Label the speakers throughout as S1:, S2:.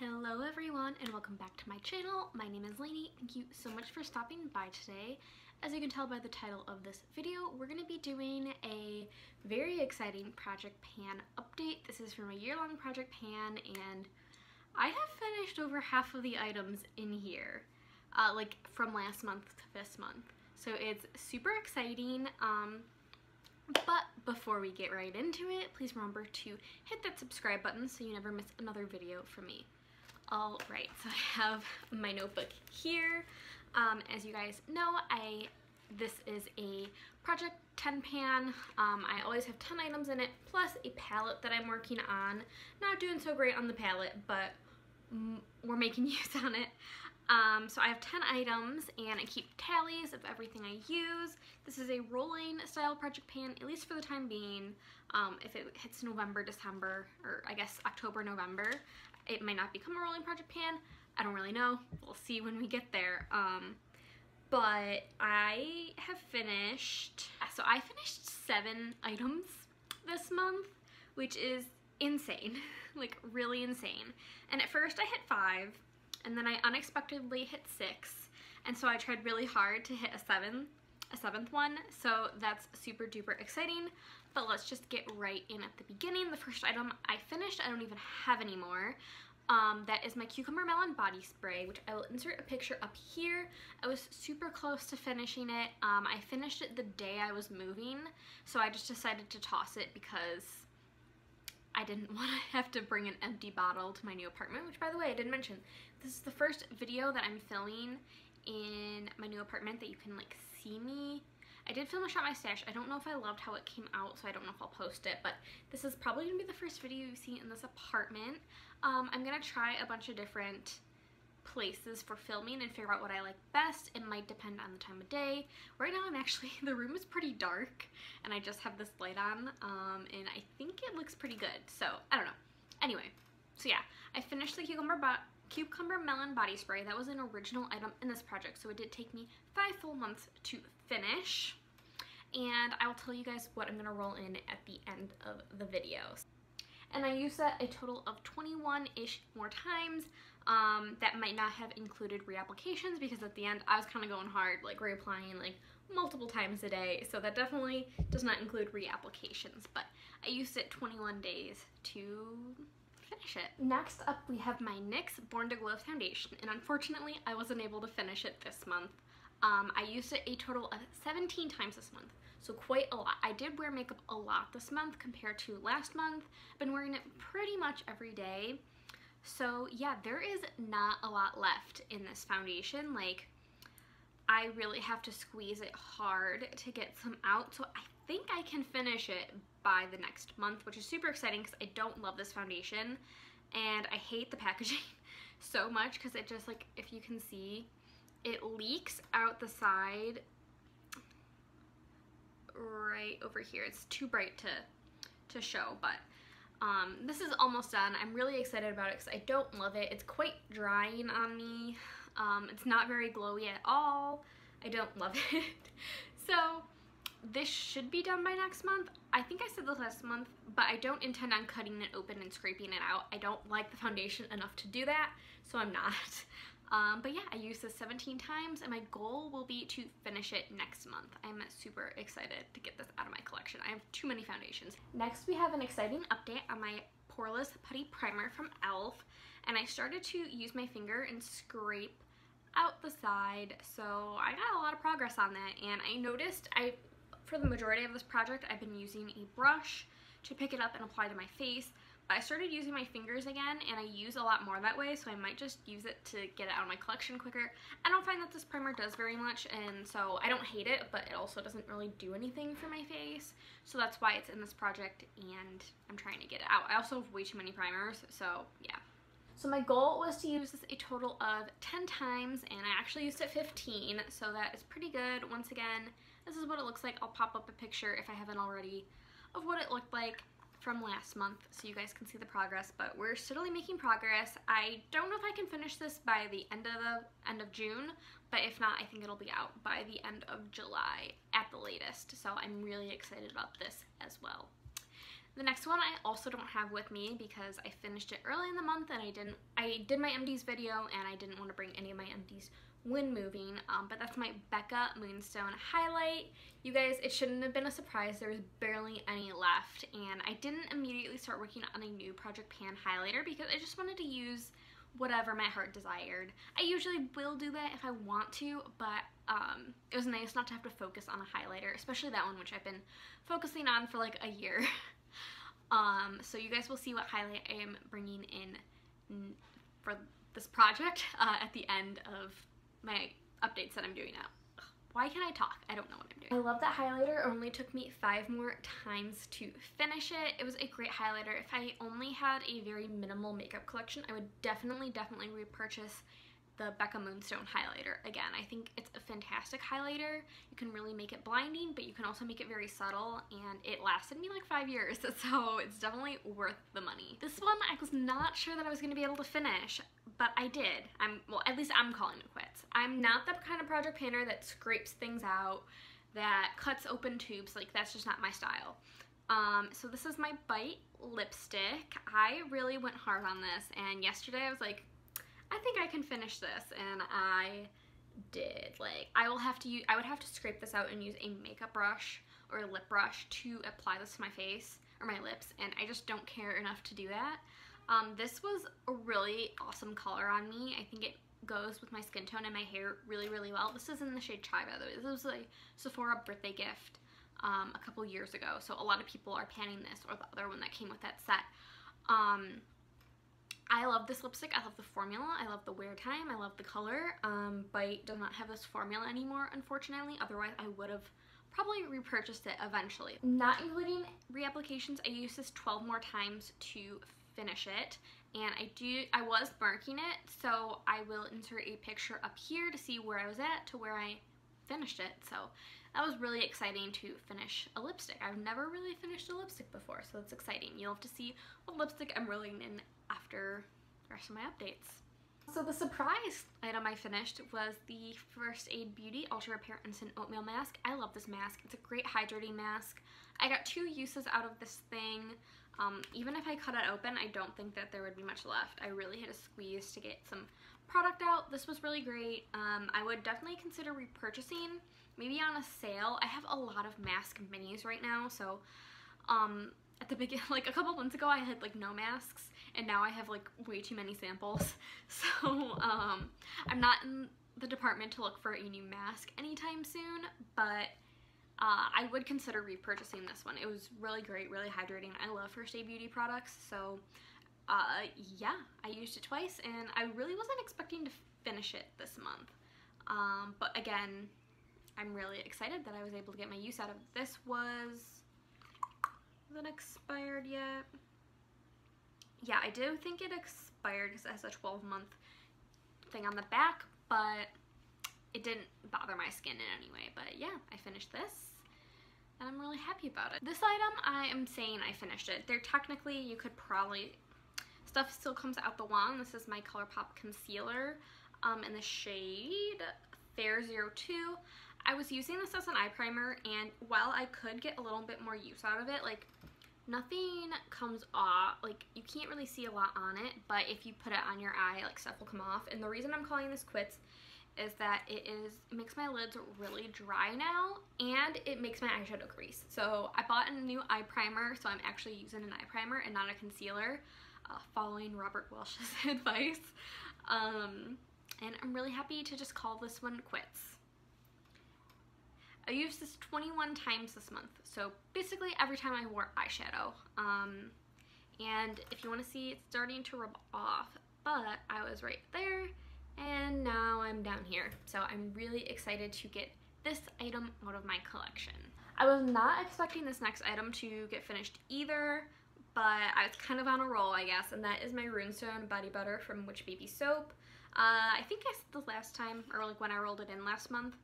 S1: Hello everyone and welcome back to my channel. My name is Lainey. Thank you so much for stopping by today. As you can tell by the title of this video, we're going to be doing a very exciting Project Pan update. This is from a year-long Project Pan and I have finished over half of the items in here, like from last month to this month. So it's super exciting. But before we get right into it, please remember to hit that subscribe button so you never miss another video from me. Alright, so I have my notebook here. As you guys know, this is a Project 10 pan. I always have 10 items in it, plus a palette that I'm working on. Not doing so great on the palette, but we're making use on it. So I have 10 items and I keep tallies of everything I use. This is a rolling style Project Pan, at least for the time being. If it hits November, December, or I guess October, November, it might not become a rolling Project Pan. I don't really know. We'll see when we get there. But I have finished, so I finished 7 items this month, which is insane, like really insane. And at first I hit 5. And then I unexpectedly hit 6, and so I tried really hard to hit a 7th one, so that's super duper exciting. But let's just get right in at the beginning. The first item I finished, I don't even have anymore. That is my Cucumber Melon Body Spray, which I will insert a picture up here. I was super close to finishing it. I finished it the day I was moving, so I just decided to toss it because I didn't want to have to bring an empty bottle to my new apartment, which, by the way, I didn't mention. This is the first video that I'm filming in my new apartment that you can, like, see me. I did film a shot my stash. I don't know if I loved how it came out, so I don't know if I'll post it, but this is probably going to be the first video you see in this apartment. I'm going to try a bunch of different places for filming and figure out what I like best. It might depend on the time of day. Right now I'm actually, the room is pretty dark and I just have this light on, and I think it looks pretty good, so I don't know. Anyway, so yeah, I finished the Cucumber Melon Body Spray. That was an original item in this project, so it did take me 5 full months to finish, and I will tell you guys what I'm going to roll in at the end of the video. And I used that a total of 21-ish more times. That might not have included reapplications because at the end I was kind of going hard, like reapplying like multiple times a day, so that definitely does not include reapplications, but I used it 21 days to finish it. Next up we have my NYX Born to Glow foundation, and unfortunately I wasn't able to finish it this month. I used it a total of 17 times this month, so quite a lot. I did wear makeup a lot this month compared to last month. I've been wearing it pretty much every day. So yeah, there is not a lot left in this foundation. Like, I really have to squeeze it hard to get some out, so I think I can finish it by the next month, which is super exciting because I don't love this foundation and I hate the packaging so much because it just, like, if you can see, it leaks out the side right over here. It's too bright to show, but this is almost done. I'm really excited about it because I don't love it. It's quite drying on me. It's not very glowy at all. I don't love it. So this should be done by next month. I think I said this last month, but I don't intend on cutting it open and scraping it out. I don't like the foundation enough to do that, so I'm not. But yeah, I used this 17 times and my goal will be to finish it next month. I'm super excited to get this out of my collection. I have too many foundations. Next we have an exciting update on my Poreless Putty Primer from e.l.f. and I started to use my finger and scrape out the side, so I got a lot of progress on that, and I noticed for the majority of this project I've been using a brush to pick it up and apply to my face. I started using my fingers again and I use a lot more that way, so I might just use it to get it out of my collection quicker. I don't find that this primer does very much, and so I don't hate it, but it also doesn't really do anything for my face, so that's why it's in this project and I'm trying to get it out. I also have way too many primers, so yeah. So my goal was to use this a total of 10 times and I actually used it 15, so that is pretty good. Once again, this is what it looks like. I'll pop up a picture if I haven't already of what it looked like from last month so you guys can see the progress, but we're steadily making progress. I don't know if I can finish this by the end of June, but if not, I think it'll be out by the end of July at the latest, so I'm really excited about this as well. The next one I also don't have with me because I finished it early in the month and I did my MDs video and I didn't want to bring any of my MDs when moving, but that's my Becca Moonstone highlight. You guys, it shouldn't have been a surprise. There was barely any left, and I didn't immediately start working on a new Project Pan highlighter because I just wanted to use whatever my heart desired. I usually will do that if I want to, but it was nice not to have to focus on a highlighter, especially that one, which I've been focusing on for like a year. So you guys will see what highlight I am bringing in for this project at the end of my updates that I'm doing now. Why can't I talk? I don't know what I'm doing. I love that highlighter. It only took me 5 more times to finish it. It was a great highlighter. If I only had a very minimal makeup collection, I would definitely repurchase the Becca Moonstone highlighter again. I think it's a fantastic highlighter. You can really make it blinding, but you can also make it very subtle, and it lasted me like 5 years, so it's definitely worth the money. This one I was not sure that I was going to be able to finish, but I did. Well, at least I'm calling it quits. I'm not the kind of project painter that scrapes things out, that cuts open tubes. Like, that's just not my style. So this is my Bite lipstick. I really went hard on this, and yesterday I was like, I think I can finish this, and I did. Like, I would have to scrape this out and use a makeup brush or a lip brush to apply this to my face or my lips, and I just don't care enough to do that. This was a really awesome color on me. I think it goes with my skin tone and my hair really, really well. This is in the shade Chai, by the way. This was a Sephora birthday gift a couple years ago, so a lot of people are panning this or the other one that came with that set. I love this lipstick. I love the formula. I love the wear time. I love the color. Bite does not have this formula anymore, unfortunately. Otherwise, I would have probably repurchased it eventually. Not including reapplications, I used this 12 more times to finish it, and I was marking it, so I will insert a picture up here to see where I was at to where I finished it. So that was really exciting to finish a lipstick. I've never really finished a lipstick before, so that's exciting. You'll have to see what lipstick I'm rolling in after the rest of my updates. So the surprise item I finished was the First Aid Beauty Ultra Repair Instant Oatmeal Mask. I love this mask. It's a great hydrating mask. I got 2 uses out of this thing. Even if I cut it open, I don't think that there would be much left. I really had to squeeze to get some product out. This was really great. I would definitely consider repurchasing, maybe on a sale. I have a lot of mask minis right now, so at the beginning, like a couple months ago, I had like no masks, and now I have like way too many samples. So I'm not in the department to look for a new mask anytime soon, but I would consider repurchasing this one. It was really great, really hydrating. I love First Aid Beauty products, so yeah, I used it twice, and I really wasn't expecting to finish it this month. But again, I'm really excited that I was able to get my use out of it. This wasn't expired yet. Yeah, I do think it expired because it has a 12-month thing on the back, but it didn't bother my skin in any way. But yeah, I finished this, and I'm really happy about it. This item, I am saying I finished it. Technically, you could probably, stuff still comes out the wand. This is my ColourPop concealer in the shade Fair 02. I was using this as an eye primer, and while I could get a little bit more use out of it, like, nothing comes off. Like, you can't really see a lot on it, but if you put it on your eye, like, stuff will come off. And the reason I'm calling this quits is that it makes my lids really dry now, and it makes my eyeshadow crease. So I bought a new eye primer, so I'm actually using an eye primer and not a concealer, following Robert Welch's advice. And I'm really happy to just call this one quits. I used this 21 times this month, so basically every time I wore eyeshadow. And if you want to see, it's starting to rub off, but I was right there, and now I'm down here. So I'm really excited to get this item out of my collection. I was not expecting this next item to get finished either, but I was kind of on a roll, I guess, and that is my Runestone Body Butter from Witch Baby Soap. I think I said the last time, or like when I rolled it in last month.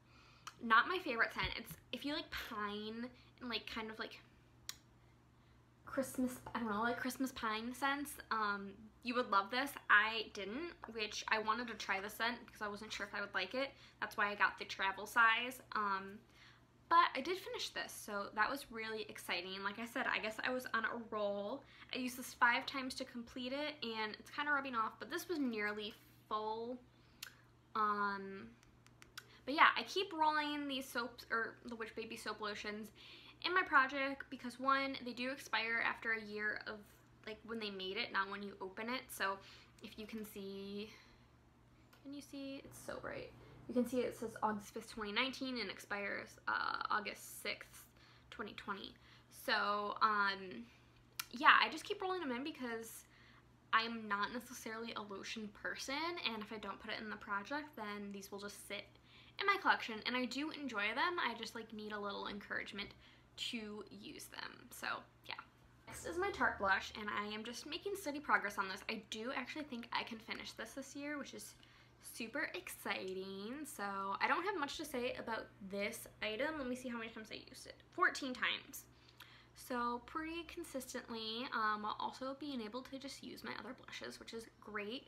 S1: Not my favorite scent. It's, if you like pine and like kind of like Christmas, I don't know, like Christmas pine scents, you would love this. I didn't, which I wanted to try the scent because I wasn't sure if I would like it. That's why I got the travel size. But I did finish this, so that was really exciting. Like I said, I guess I was on a roll. I used this 5 times to complete it, and it's kind of rubbing off, but this was nearly full. But yeah, I keep rolling these soaps, or the Witch Baby soap lotions, in my project because, one, they do expire after a year of, like, when they made it, not when you open it. So if you can see, it's so bright. You can see it says August 5th, 2019 and expires August 6th, 2020. So, yeah, I just keep rolling them in because I'm not necessarily a lotion person, and if I don't put it in the project, then these will just sit in my collection, and I do enjoy them. I just, like, need a little encouragement to use them. So, yeah. Next is my Tarte blush, and I am just making steady progress on this. I do actually think I can finish this year, which is super exciting. So I don't have much to say about this item. Let me see how many times I used it. 14 times. So pretty consistently, while also being able to just use my other blushes, which is great.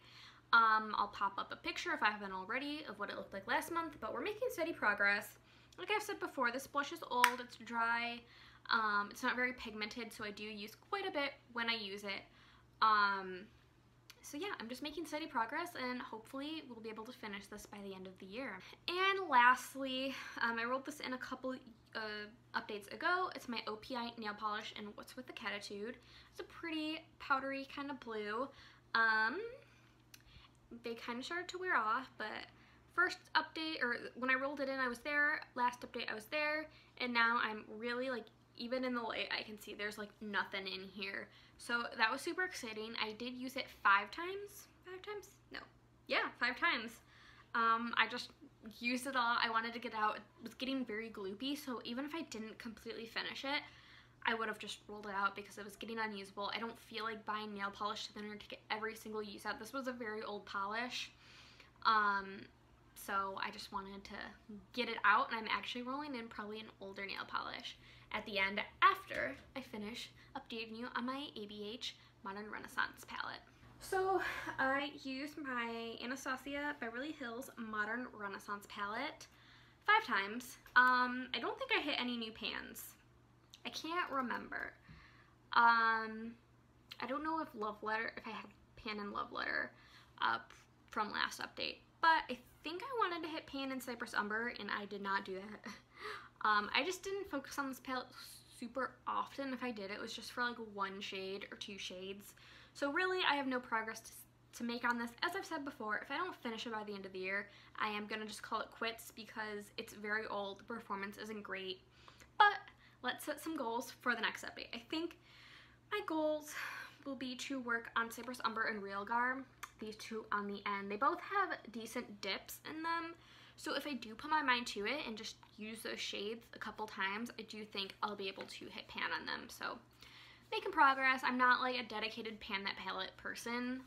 S1: I'll pop up a picture if I haven't already of what it looked like last month, but we're making steady progress. Like I've said before, this blush is old, it's dry, it's not very pigmented, so I do use quite a bit when I use it. So yeah, I'm just making steady progress, and hopefully we'll be able to finish this by the end of the year. And lastly, I rolled this in a couple updates ago. It's my OPI nail polish in What's With the Cattitude. It's a pretty powdery kind of blue. They kind of started to wear off, but first update, or when I rolled it in, I was there. Last update, I was there, and now I'm really, like, even in the light, I can see there's, like, nothing in here. So that was super exciting. I did use it 5 times. 5 times? No. Yeah, 5 times. I just used it all. I wanted to get out. It was getting very gloopy, so even if I didn't completely finish it, I would have just rolled it out because it was getting unusable. I don't feel like buying nail polish thinner to get every single use out. This was a very old polish. So I just wanted to get it out, and I'm actually rolling in probably an older nail polish at the end after I finish updating you on my ABH Modern Renaissance palette. So I used my Anastasia Beverly Hills Modern Renaissance palette 5 times. I don't think I hit any new pans. I can't remember. I don't know if I had pan in Love Letter from last update, but I think I wanted to hit pan in Cypress Umber, and I did not do that. I just didn't focus on this palette super often. If I did, it was just for like 1 shade or 2 shades. So really, I have no progress to make on this. As I've said before, if I don't finish it by the end of the year, I am going to just call it quits because it's very old, the performance isn't great. But let's set some goals for the next update. I think my goals will be to work on Cypress Umber and Realgar, these two on the end. They both have decent dips in them, so if I do put my mind to it and just use those shades a couple times, I do think I'll be able to hit pan on them. So making progress. I'm not like a dedicated pan that palette person,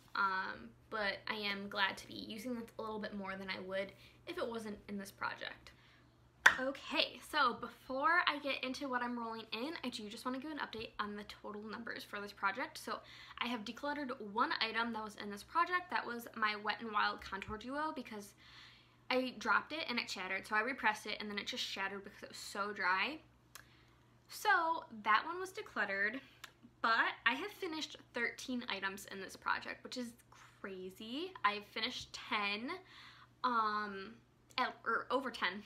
S1: but I am glad to be using this a little bit more than I would if it wasn't in this project. Okay, so before I get into what I'm rolling in, I do just want to give an update on the total numbers for this project. So I have decluttered 1 item that was in this project. That was my Wet n Wild Contour Duo because I dropped it and it shattered. So I repressed it and then it just shattered because it was so dry. So that one was decluttered, but I have finished 13 items in this project, which is crazy. I've finished 10, or over 10.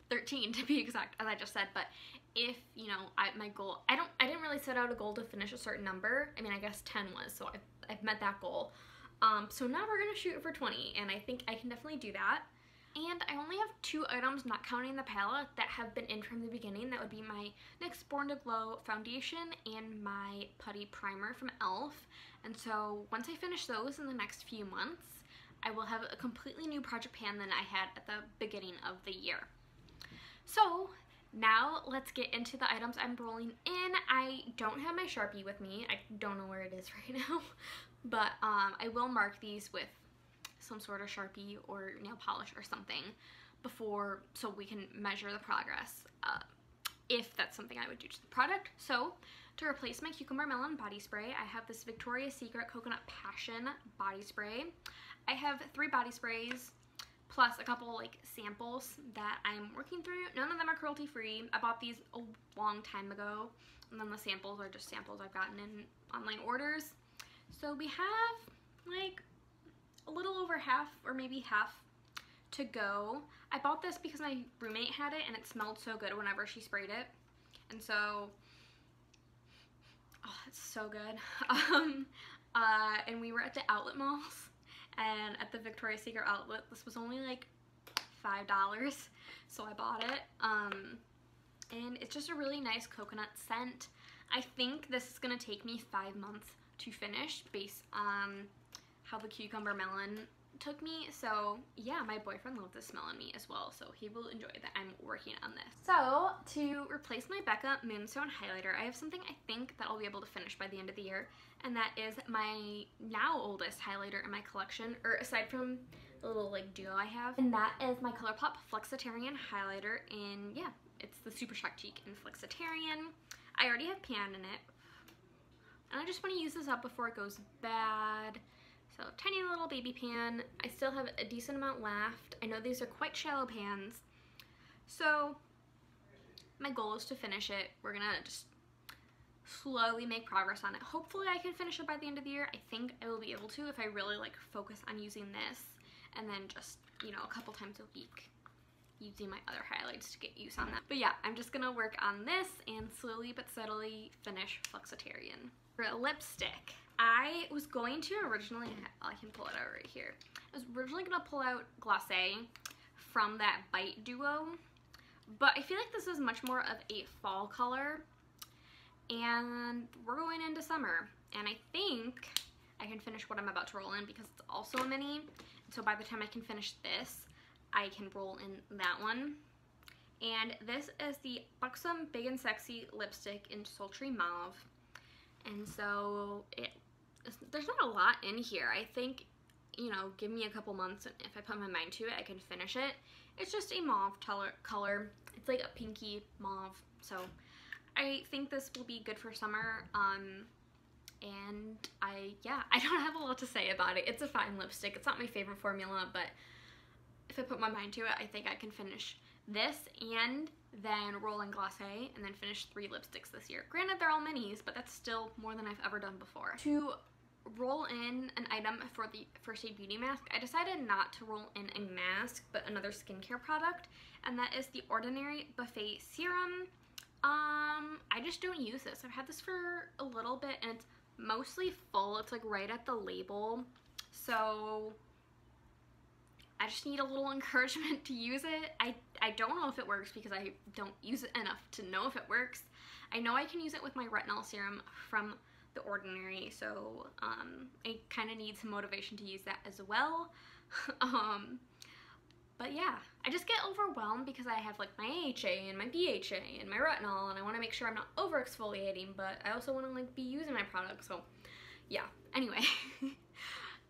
S1: 13 to be exact, as I just said. But if, you know, my goal, I didn't really set out a goal to finish a certain number. I mean, I guess 10 was, so I've met that goal. So now we're gonna shoot for 20, and I think I can definitely do that. And I only have 2 items, not counting the palette, that have been in from the beginning. That would be my NYX Born to Glow foundation and my putty primer from e.l.f. And so once I finish those in the next few months, I will have a completely new project pan than I had at the beginning of the year. So now let's get into the items I'm rolling in. I don't have my Sharpie with me. I don't know where it is right now, but I will mark these with some sort of Sharpie or nail polish or something before, so we can measure the progress if that's something I would do to the product. So to replace my Cucumber Melon body spray, I have this Victoria's Secret Coconut Passion body spray. I have 3 body sprays plus a couple like samples that I'm working through. None of them are cruelty free. I bought these a long time ago, and then the samples are just samples I've gotten in online orders. So we have like a little over half or maybe half to go. I bought this because my roommate had it and it smelled so good whenever she sprayed it, and so oh, it's so good. And we were at the outlet malls, and at the Victoria's Secret outlet this was only like $5, so I bought it. And it's just a really nice coconut scent. I think this is gonna take me 5 months to finish based on how the cucumber melon took me. So yeah, my boyfriend loved the smell on me as well, so he will enjoy that I'm working on this. So to replace my Becca Moonstone highlighter, I have something I think that I'll be able to finish by the end of the year, and that is my now oldest highlighter in my collection, or aside from the little like duo I have, and that is my ColourPop Flexitarian highlighter in, yeah, it's the Super Shock Cheek in Flexitarian. I already have pan in it, and I just want to use this up before it goes bad. So tiny little baby pan. I still have a decent amount left. I know these are quite shallow pans, so my goal is to finish it. We're gonna just slowly make progress on it. Hopefully I can finish it by the end of the year. I think I will be able to if I really like focus on using this, and then just, you know, a couple times a week using my other highlights to get use on that. But yeah, I'm just gonna work on this and slowly but steadily finish Flexitarian. For a lipstick, I was going to originally, I can pull it out right here. I was originally gonna pull out Glacé from that Bite duo, but I feel like this is much more of a fall color, and we're going into summer, and I think I can finish what I'm about to roll in because it's also a mini. So by the time I can finish this, I can roll in that one. And this is the Buxom Big and Sexy lipstick in Sultry Mauve. And so there's not a lot in here. I think, you know, give me a couple months, and if I put my mind to it, I can finish it. It's just a mauve color. It's like a pinky mauve. So I think this will be good for summer. And I don't have a lot to say about it. It's a fine lipstick. It's not my favorite formula, but if I put my mind to it, I think I can finish this and then roll in Glacé and then finish 3 lipsticks this year. Granted, they're all minis, but that's still more than I've ever done before. To roll in an item for the First Aid Beauty mask, I decided not to roll in a mask, but another skincare product, and that is the Ordinary Buffet Serum. I just don't use this. I've had this for a little bit, and it's mostly full. It's like right at the label, so I just need a little encouragement to use it. I don't know if it works because I don't use it enough to know if it works. I know I can use it with my retinol serum from The Ordinary, so I kind of need some motivation to use that as well. But yeah, I just get overwhelmed because I have like my AHA and my BHA and my retinol, and I want to make sure I'm not over exfoliating, but I also want to like be using my product. So yeah, anyway.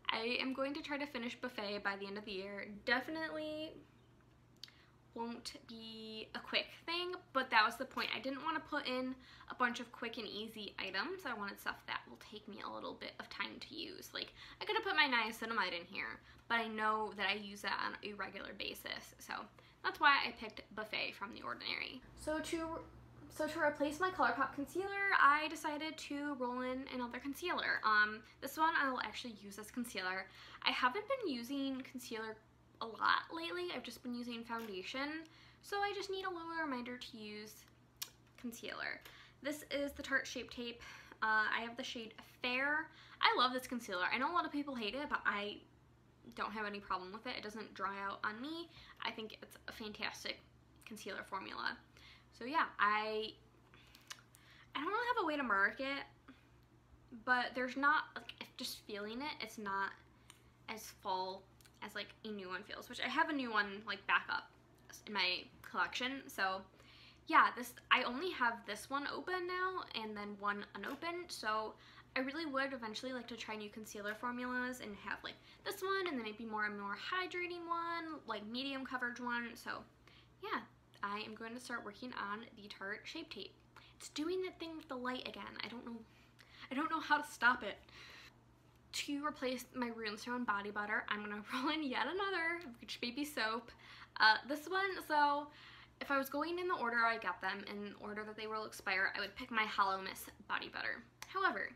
S1: I am going to try to finish Buffet by the end of the year. Definitely won't be a quick thing, but that was the point. I didn't want to put in a bunch of quick and easy items. I wanted stuff that will take me a little bit of time to use. Like, I could have put my niacinamide in here, but I know that I use that on a regular basis, so that's why I picked Buffet from The Ordinary. So to replace my ColourPop concealer, I decided to roll in another concealer. This one I will actually use as concealer. I haven't been using concealer a lot lately. I've just been using foundation, so I just need a little reminder to use concealer. This is the Tarte Shape Tape. I have the shade Fair. I love this concealer. I know a lot of people hate it, but I don't have any problem with it. It doesn't dry out on me. I think it's a fantastic concealer formula. So yeah, I don't really have a way to mark it, but there's not, like, just feeling it, it's not as full as like a new one feels, which I have a new one like back up in my collection. So yeah, I only have this one open now and then one unopened, so I really would eventually like to try new concealer formulas and have like this one and then maybe more hydrating one, like medium coverage one. So yeah, I am going to start working on the Tarte Shape Tape. It's doing that thing with the light again. I don't know how to stop it. to replace my Runestone body butter, I'm gonna roll in yet another Rich Baby soap. This one, so if I was going in the order I got them, in order that they will expire, I would pick my Hollow Mist body butter. However,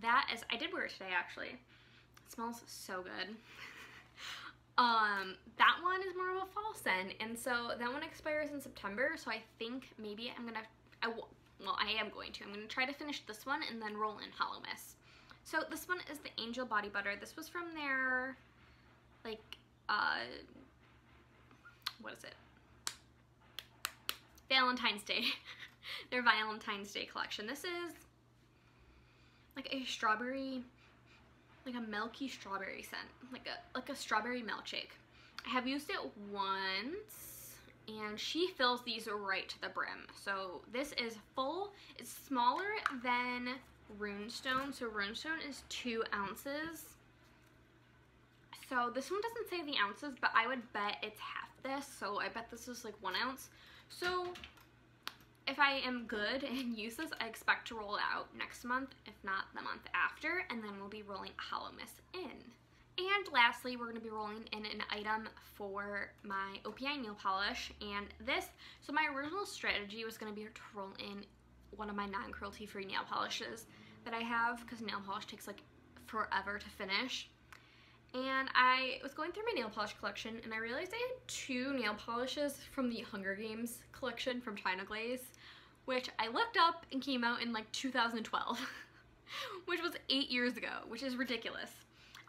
S1: I did wear it today actually. It smells so good. That one is more of a fall scent, and so that one expires in September, so I think maybe I'm gonna try to finish this one and then roll in Hollow Mist. So this one is the Angel body butter. This was from their, like, what is it? Valentine's Day. Their Valentine's Day collection. This is like a strawberry, like a milky strawberry scent, like a strawberry milkshake. I have used it once, and she fills these right to the brim. So this is full. It's smaller than Runestone. So Runestone is 2 ounces. So this one doesn't say the ounces, but I would bet it's half this. So I bet this is like 1 ounce. So if I am good and use this, I expect to roll it out next month, if not the month after, and then we'll be rolling Hollow Mist in. And lastly, we're going to be rolling in an item for my OPI nail polish, and this, so my original strategy was going to be to roll in one of my non-cruelty free nail polishes that I have, because nail polish takes like forever to finish. And I was going through my nail polish collection, and I realized I had 2 nail polishes from the Hunger Games collection from China Glaze, which I looked up and came out in like 2012, which was 8 years ago, which is ridiculous.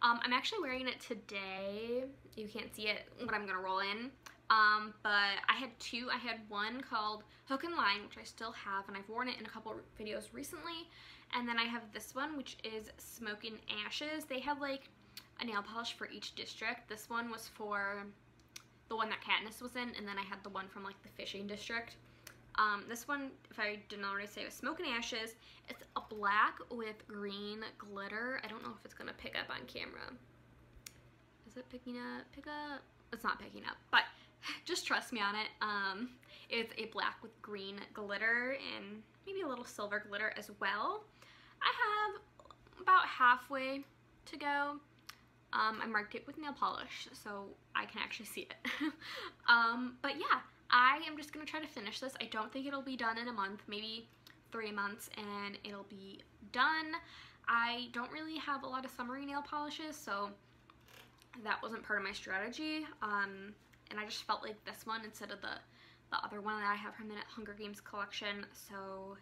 S1: I'm actually wearing it today. You can't see it, but I'm gonna roll in. But I had 2. I had one called Hook and Line, which I still have, and I've worn it in a couple videos recently. And then I have this one, which is Smoke and Ashes. They have like a nail polish for each district. This one was for the one that Katniss was in, and then I had the one from like the fishing district. This one, if I didn't already say, was Smoke and Ashes. It's a black with green glitter. I don't know if it's gonna pick up on camera. Is it picking up? Pick up? It's not picking up, but just trust me on it. It's a black with green glitter and maybe a little silver glitter as well. I have about halfway to go. I marked it with nail polish so I can actually see it. But yeah, I am just gonna try to finish this. I don't think it'll be done in a month, maybe 3 months, and it'll be done. I don't really have a lot of summery nail polishes, so that wasn't part of my strategy. And I just felt like this one instead of the other one that I have from the Hunger Games collection. So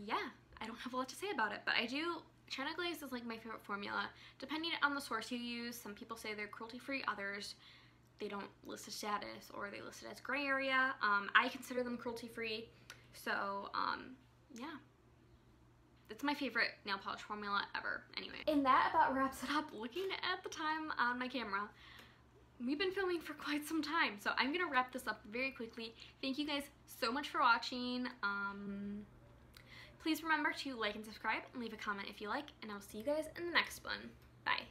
S1: yeah, I don't have a lot to say about it, but I do. China Glaze is like my favorite formula. Depending on the source you use, some people say they're cruelty-free, others they don't list a status, or they list it as gray area. I consider them cruelty-free, so yeah. It's my favorite nail polish formula ever, anyway. And that about wraps it up. Looking at the time on my camera, we've been filming for quite some time, so I'm gonna wrap this up very quickly. Thank you guys so much for watching. Please remember to like and subscribe and leave a comment if you like, and I'll see you guys in the next one. Bye.